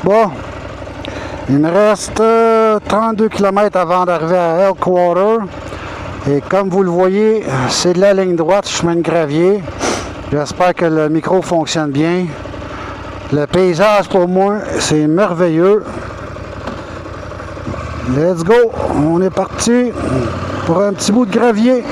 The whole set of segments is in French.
Bon, il me reste 32 km avant d'arriver à Elkwater. Et comme vous le voyez, c'est de la ligne droite, chemin de gravier. J'espère que le micro fonctionne bien. Le paysage pour moi, c'est merveilleux. Let's go! On est parti pour un petit bout de gravier.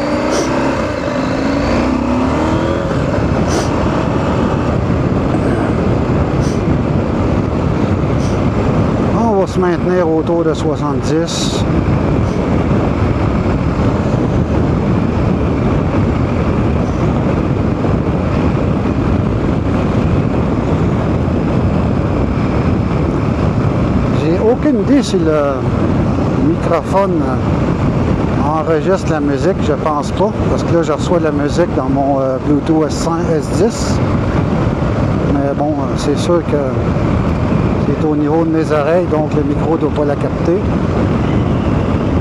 On va se maintenir autour de 70. J'ai aucune idée si le microphone enregistre la musique, je pense pas, parce que là je reçois de la musique dans mon Bluetooth S10. Mais bon, c'est sûr que c'est au niveau de mes oreilles, donc le micro ne doit pas la capter.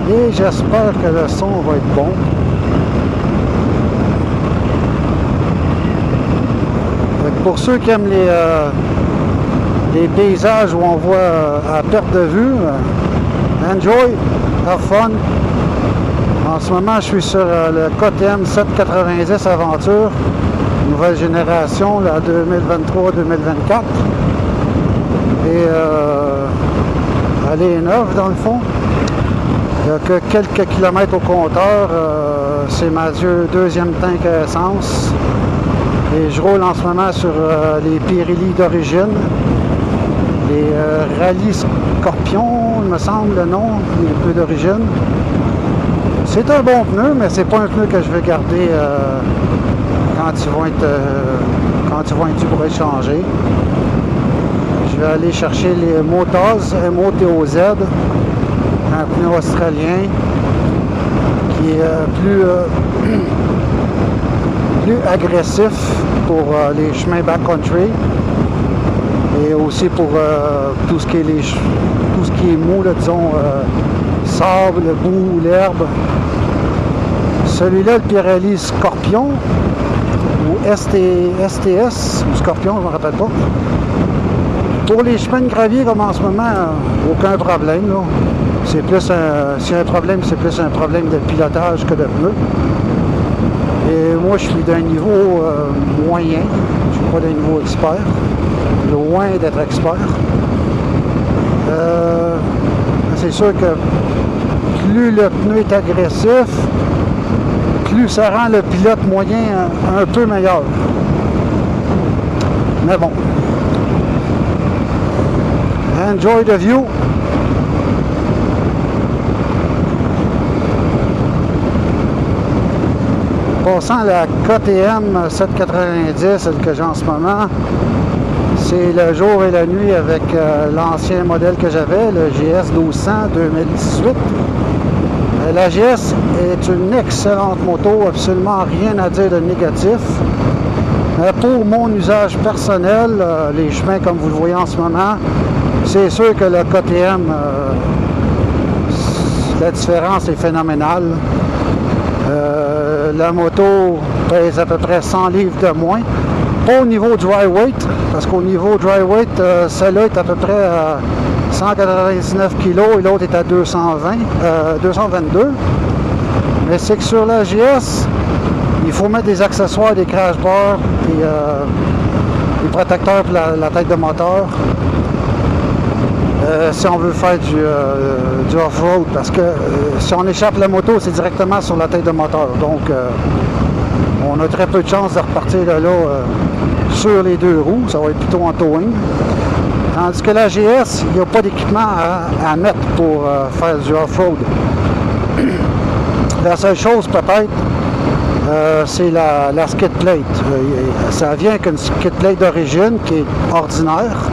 Et j'espère que le son va être bon. Pour ceux qui aiment les paysages où on voit à perte de vue, enjoy, have fun. En ce moment, je suis sur le KTM 790 Aventure, nouvelle génération, la 2023-2024. Et elle est neuve dans le fond. Il n'y a que quelques kilomètres au compteur. C'est ma deuxième tank à essence. Et je roule en ce moment sur les Pirelli d'origine. Les Rallye Scorpion, il me semble le nom, les pneus d'origine. C'est un bon pneu, mais c'est pas un pneu que je vais garder quand ils vont être dû pour être changés. Je vais aller chercher les Motoz, MOTOZ, un pneu australien qui est plus agressif pour les chemins backcountry et aussi pour tout ce qui est mou, là, disons sable, boue, l'herbe. Celui-là, le Pirelli Scorpion ou STS ou Scorpion, je ne me rappelle pas. Pour les chemins de gravier comme en ce moment, aucun problème. C'est plus s'il y a un problème, c'est plus un problème de pilotage que de pneus. Et moi, je suis d'un niveau moyen. Je ne suis pas d'un niveau expert. Loin d'être expert. C'est sûr que plus le pneu est agressif, plus ça rend le pilote moyen un peu meilleur. Mais bon. Enjoy the view. Passant à la KTM 790, celle que j'ai en ce moment, c'est le jour et la nuit avec l'ancien modèle que j'avais, le GS 1200 2018. La GS est une excellente moto, absolument rien à dire de négatif. Pour mon usage personnel, les chemins comme vous le voyez en ce moment, c'est sûr que le KTM, la différence est phénoménale. La moto pèse à peu près 100 livres de moins. Pas au niveau dry weight, parce qu'au niveau dry weight, celle-là est à peu près à 199 kg et l'autre est à 222. Mais c'est que sur la GS, il faut mettre des accessoires, des crash bars, des protecteurs pour la tête de moteur. Si on veut faire du off-road, parce que si on échappe la moto, c'est directement sur la tête de moteur. Donc, on a très peu de chances de repartir de là sur les deux roues. Ça va être plutôt en towing. Tandis que la GS, il n'y a pas d'équipement à mettre pour faire du off-road. La seule chose, peut-être, c'est la skid plate. Ça vient avec une skid plate d'origine qui est ordinaire.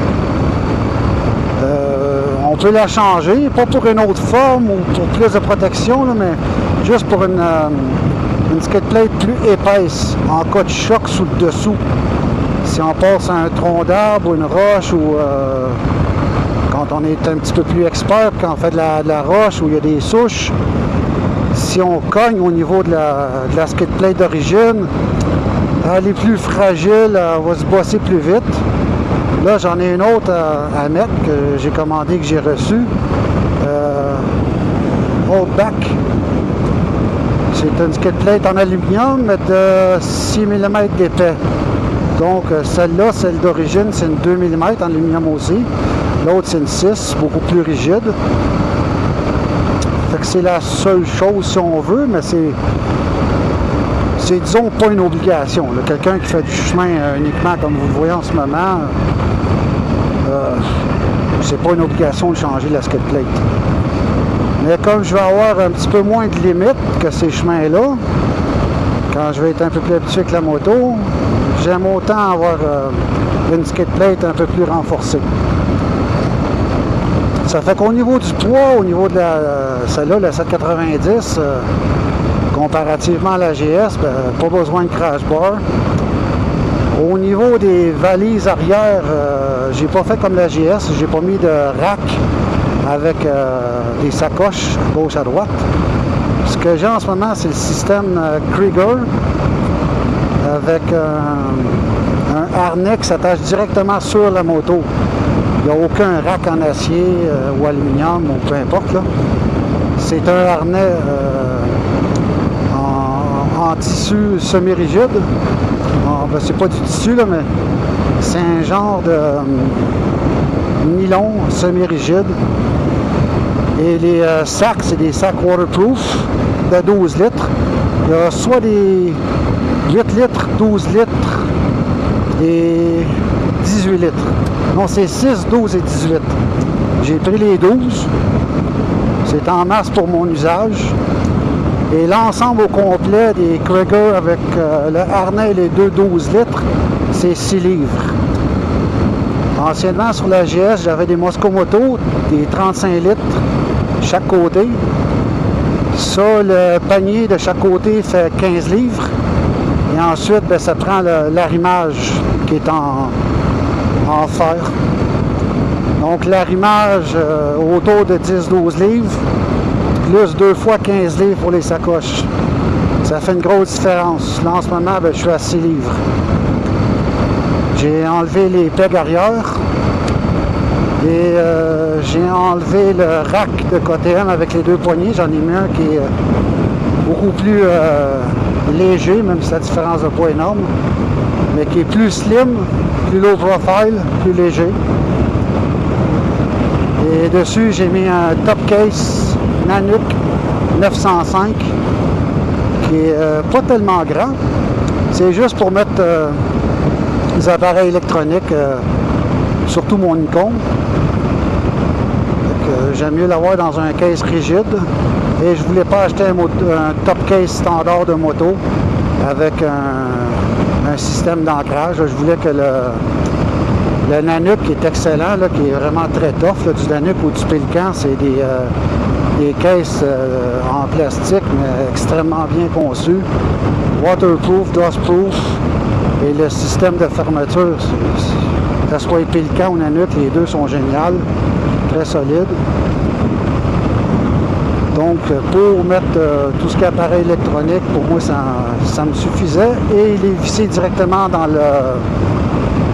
On peut la changer, pas pour une autre forme ou pour plus de protection, là, mais juste pour une skid plate plus épaisse, en cas de choc sous le dessous. Si on passe à un tronc d'arbre ou une roche, ou quand on est un petit peu plus expert, quand on fait de la roche où il y a des souches, si on cogne au niveau de la skid plate d'origine, elle est plus fragile, elle va se bosser plus vite. Là, j'en ai une autre à mettre que j'ai commandé, que j'ai reçu. Holdback. C'est une skid plate en aluminium de 6 mm d'épais. Donc, celle-là, celle d'origine, c'est une 2 mm en aluminium aussi. L'autre, c'est une 6, beaucoup plus rigide. Fait que c'est la seule chose si on veut, mais c'est disons pas une obligation. Quelqu'un qui fait du chemin uniquement comme vous le voyez en ce moment, c'est pas une obligation de changer la skid plate. Mais comme je vais avoir un petit peu moins de limites que ces chemins-là, quand je vais être un peu plus habitué avec la moto, j'aime autant avoir une skid plate un peu plus renforcée. Ça fait qu'au niveau du poids, au niveau de celle-là, la 790, comparativement à la GS, pas besoin de crash bar. Au niveau des valises arrière, j'ai pas fait comme la GS, j'ai pas mis de rack avec des sacoches gauche à droite. Ce que j'ai en ce moment, c'est le système Krieger avec un harnais qui s'attache directement sur la moto. Il n'y a aucun rack en acier ou aluminium ou peu importe. C'est un harnais en tissu semi-rigide. C'est pas du tissu, là, mais c'est un genre de nylon semi-rigide. Et les sacs, c'est des sacs waterproof de 12 litres. Il y a soit des 8 litres, 12 litres et 18 litres. Non, c'est 6, 12 et 18. J'ai pris les 12. C'est en masse pour mon usage. Et l'ensemble au complet des Krieger avec le harnais et les deux 12 litres, c'est 6 livres. Anciennement, sur la GS, j'avais des Moscomoto, des 35 litres chaque côté. Ça, le panier de chaque côté fait 15 livres. Et ensuite, ça prend l'arrimage qui est en fer. Donc, l'arrimage autour de 10-12 livres, plus 2 fois 15 livres pour les sacoches. Ça fait une grosse différence. Là, en ce moment, je suis à 6 livres. J'ai enlevé les pegs arrière et j'ai enlevé le rack de KTM avec les deux poignées. J'en ai mis un qui est beaucoup plus léger, même si la différence de poids est énorme, mais qui est plus slim, plus low profile, plus léger. Et dessus, j'ai mis un top case Nanook 905 qui est pas tellement grand. C'est juste pour mettre les appareils électroniques, surtout mon Nikon. J'aime mieux l'avoir dans un case rigide. Et je voulais pas acheter un top case standard de moto avec un système d'ancrage. Je voulais que le Nanook qui est excellent, là, qui est vraiment très tough, là, du Nanook ou du Pélican, c'est des caisses en plastique, mais extrêmement bien conçues. Waterproof, dustproof, et le système de fermeture, que ce soit Pélican ou Nanook, les deux sont géniaux, très solides. Donc, pour mettre tout ce qui est appareil électronique, pour moi, ça me suffisait. Et il est vissé directement dans le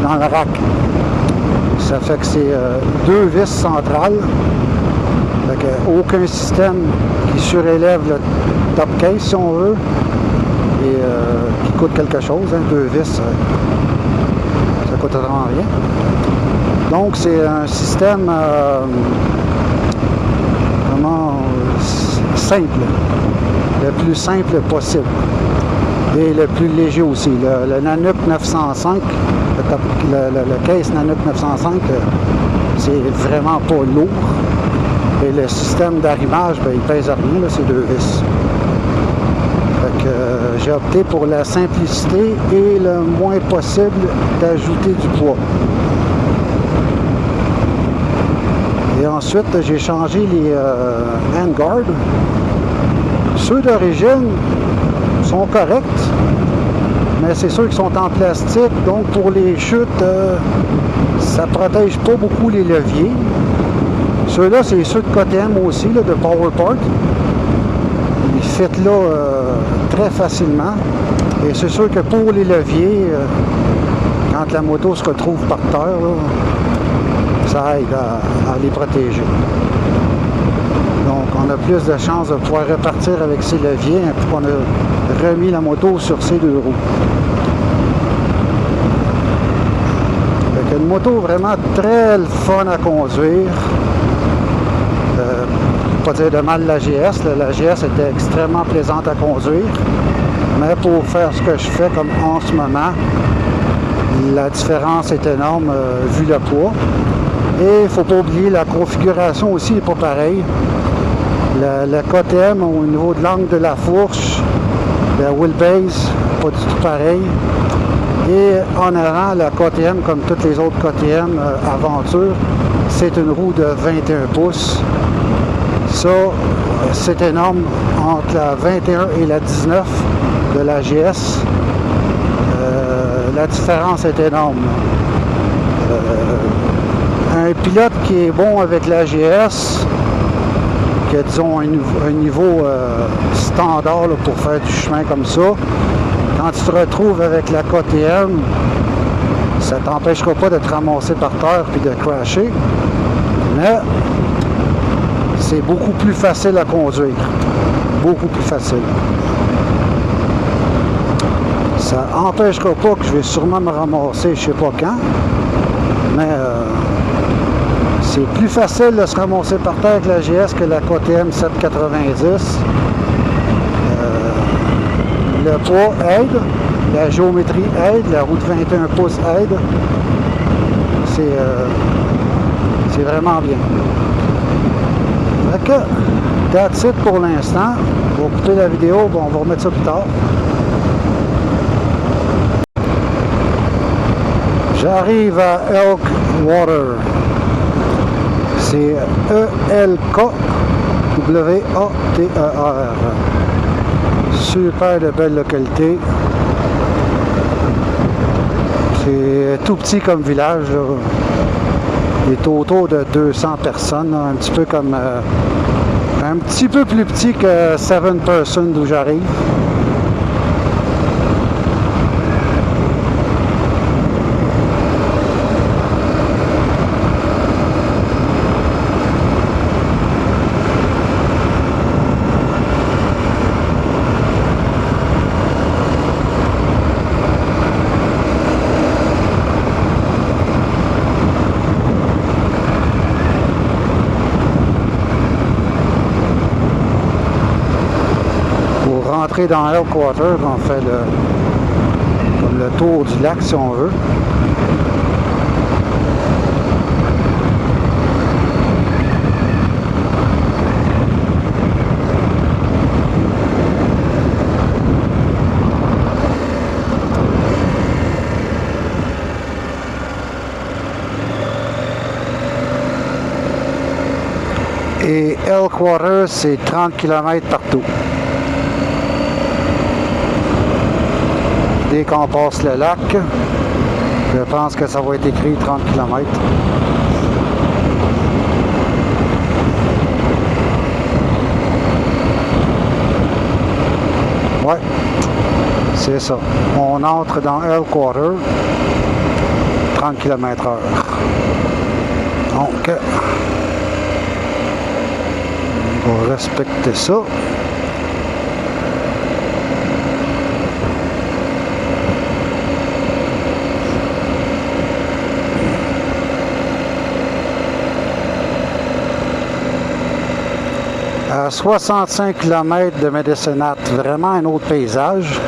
rack. Ça fait que c'est deux vis centrales. Fait que aucun système qui surélève le top case, si on veut, et qui coûte quelque chose. Hein, deux vis, ça coûte vraiment rien. Donc, c'est un système simple, le plus simple possible et le plus léger aussi. Le Nanook 905, le case Nanook 905, c'est vraiment pas lourd et le système d'arrimage, il pèse rien, là, c'est deux vis. Fait que j'ai opté pour la simplicité et le moins possible d'ajouter du poids. Et ensuite, j'ai changé les handguards. Ceux d'origine sont corrects, mais c'est ceux qui sont en plastique. Donc, pour les chutes, ça ne protège pas beaucoup les leviers. Ceux-là, c'est ceux de KTM aussi, là, de PowerPort. Ils fit là très facilement. Et c'est sûr que pour les leviers, quand la moto se retrouve par terre, là, ça aide à les protéger. Donc on a plus de chances de pouvoir repartir avec ses leviers puis qu'on a remis la moto sur ses deux roues. C'est une moto vraiment très fun à conduire. Pas dire de mal la GS. La GS était extrêmement plaisante à conduire. Mais pour faire ce que je fais comme en ce moment, la différence est énorme vu le poids. Et il ne faut pas oublier, la configuration aussi n'est pas pareille. Le KTM au niveau de l'angle de la fourche, la wheelbase, pas du tout pareil. Et en avant, la KTM, comme toutes les autres KTM Aventure, c'est une roue de 21 pouces. Ça, c'est énorme entre la 21 et la 19 de la GS. La différence est énorme. Un pilote qui est bon avec la GS, qui a disons un niveau standard là, pour faire du chemin comme ça, quand tu te retrouves avec la KTM, ça t'empêchera pas de te ramasser par terre puis de crasher, mais c'est beaucoup plus facile à conduire, beaucoup plus facile. Ça n'empêchera pas que je vais sûrement me ramasser je sais pas quand, mais c'est plus facile de se ramasser par terre avec la GS que la KTM 790. Le poids aide, la géométrie aide, la roue de 21 pouces aide. C'est vraiment bien. Donc, that's it pour l'instant. On va couper la vidéo, bon, on va remettre ça plus tard. J'arrive à Elkwater. C'est E-L-K-W-A-T-E-R. Super de belle localité. C'est tout petit comme village. Là. Il est autour de 200 personnes. Là. Un petit peu comme... un petit peu plus petit que Seven Person d'où j'arrive. Dans Elkwater, on fait comme le tour du lac si on veut. Et Elkwater, c'est 30 km partout. Dès qu'on passe le lac, je pense que ça va être écrit 30 km. Ouais, c'est ça. On entre dans Elkwater, 30 km/h. Donc, on va respecter ça. À 65 km de Medicine Hat, vraiment un autre paysage.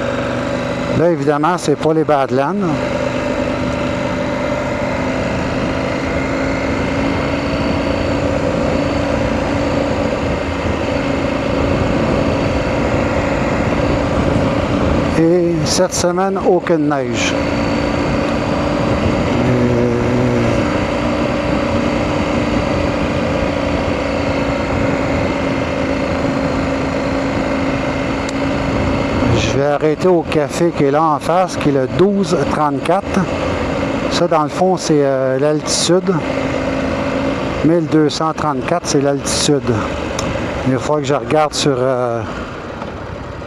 Là, évidemment, c'est pas les Badlands. Et cette semaine, aucune neige. Je vais arrêter au café qui est là en face, qui est le 1234. Ça, dans le fond, c'est l'altitude. 1234, c'est l'altitude. Il faut que je regarde sur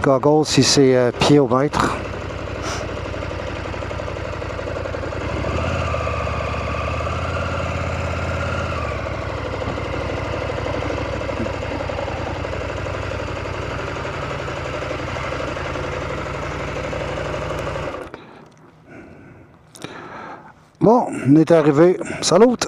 Google si c'est pied au mètre. Bon, on est arrivé. Salut!